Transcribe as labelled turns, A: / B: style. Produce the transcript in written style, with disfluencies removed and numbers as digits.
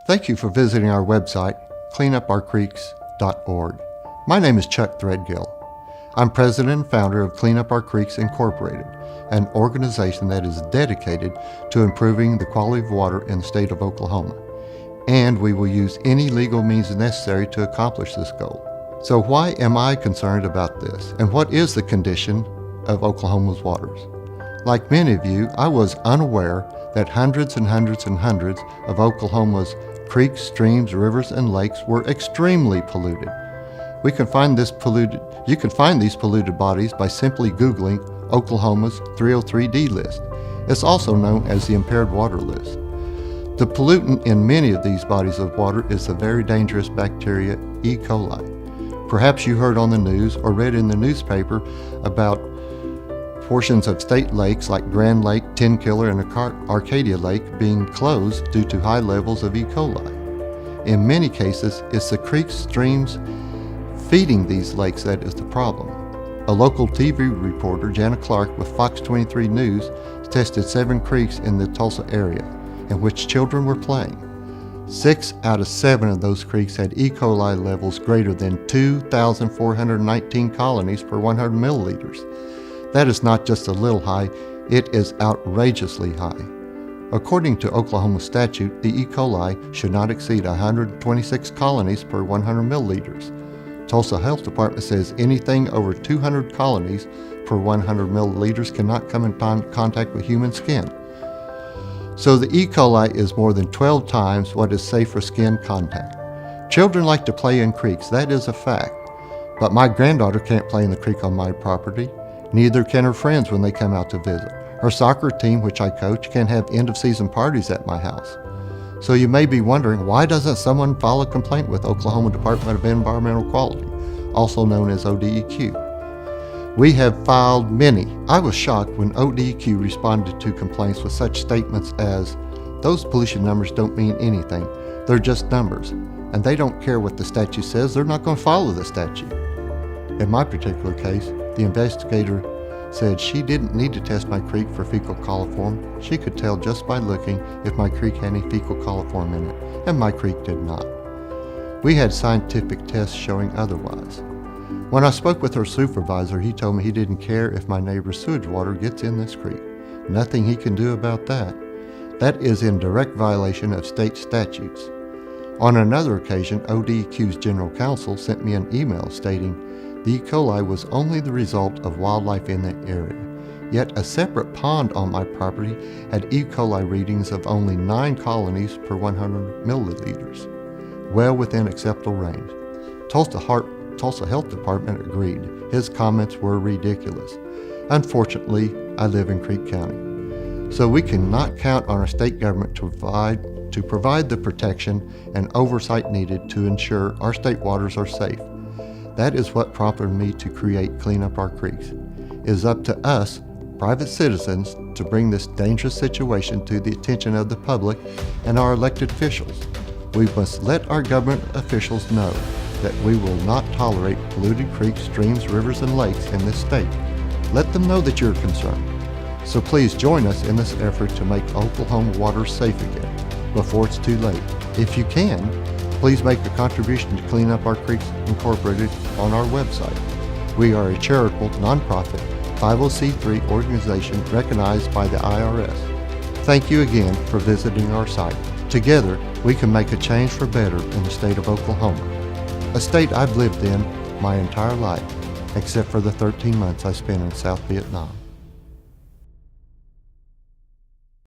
A: Thank you for visiting our website, cleanupourcreeks.org. My name is Chuck Threadgill. I'm president and founder of Clean Up Our Creeks Incorporated, an organization that is dedicated to improving the quality of water in the state of Oklahoma. And we will use any legal means necessary to accomplish this goal. So why am I concerned about this? And what is the condition of Oklahoma's waters? Like many of you, I was unaware that hundreds and hundreds and hundreds of Oklahoma's creeks, streams, rivers, and lakes were extremely polluted. You can find these polluted bodies by simply Googling Oklahoma's 303D list. It's also known as the Impaired Water List. The pollutant in many of these bodies of water is the very dangerous bacteria E. coli. Perhaps you heard on the news or read in the newspaper about portions of state lakes like Grand Lake, Tin Killer, and Arcadia Lake being closed due to high levels of E. coli. In many cases, it's the creeks, streams feeding these lakes that is the problem. A local TV reporter, Jana Clark with Fox 23 News, tested 7 creeks in the Tulsa area in which children were playing. 6 out of 7 of those creeks had E. coli levels greater than 2,419 colonies per 100 milliliters. That is not just a little high, it is outrageously high. According to Oklahoma statute, the E. coli should not exceed 126 colonies per 100 milliliters. Tulsa Health Department says anything over 200 colonies per 100 milliliters cannot come in contact with human skin. So the E. coli is more than 12 times what is safe for skin contact. Children like to play in creeks, that is a fact. But my granddaughter can't play in the creek on my property. Neither can her friends when they come out to visit. Her soccer team, which I coach, can have end-of-season parties at my house. So you may be wondering, why doesn't someone file a complaint with Oklahoma Department of Environmental Quality, also known as ODEQ? We have filed many. I was shocked when ODEQ responded to complaints with such statements as, "Those pollution numbers don't mean anything. They're just numbers. And they don't care what the statute says. They're not going to follow the statute." In my particular case, the investigator said she didn't need to test my creek for fecal coliform. She could tell just by looking if my creek had any fecal coliform in it, and my creek did not. We had scientific tests showing otherwise. When I spoke with her supervisor, he told me he didn't care if my neighbor's sewage water gets in this creek. Nothing he can do about that. That is in direct violation of state statutes. On another occasion, ODEQ's general counsel sent me an email stating the E. coli was only the result of wildlife in the area. Yet a separate pond on my property had E. coli readings of only 9 colonies per 100 milliliters, well within acceptable range. Tulsa Health Department agreed. His comments were ridiculous. Unfortunately, I live in Creek County, so we cannot count on our state government to provide the protection and oversight needed to ensure our state waters are safe. That is what prompted me to create Clean Up Our Creeks. It is up to us, private citizens, to bring this dangerous situation to the attention of the public and our elected officials. We must let our government officials know that we will not tolerate polluted creeks, streams, rivers, and lakes in this state. Let them know that you're concerned. So please join us in this effort to make Oklahoma water safe again before it's too late. If you can, please make a contribution to Clean Up Our Creeks Incorporated on our website. We are a charitable, nonprofit, 501c3 organization recognized by the IRS. Thank you again for visiting our site. Together, we can make a change for better in the state of Oklahoma, a state I've lived in my entire life, except for the 13 months I spent in South Vietnam.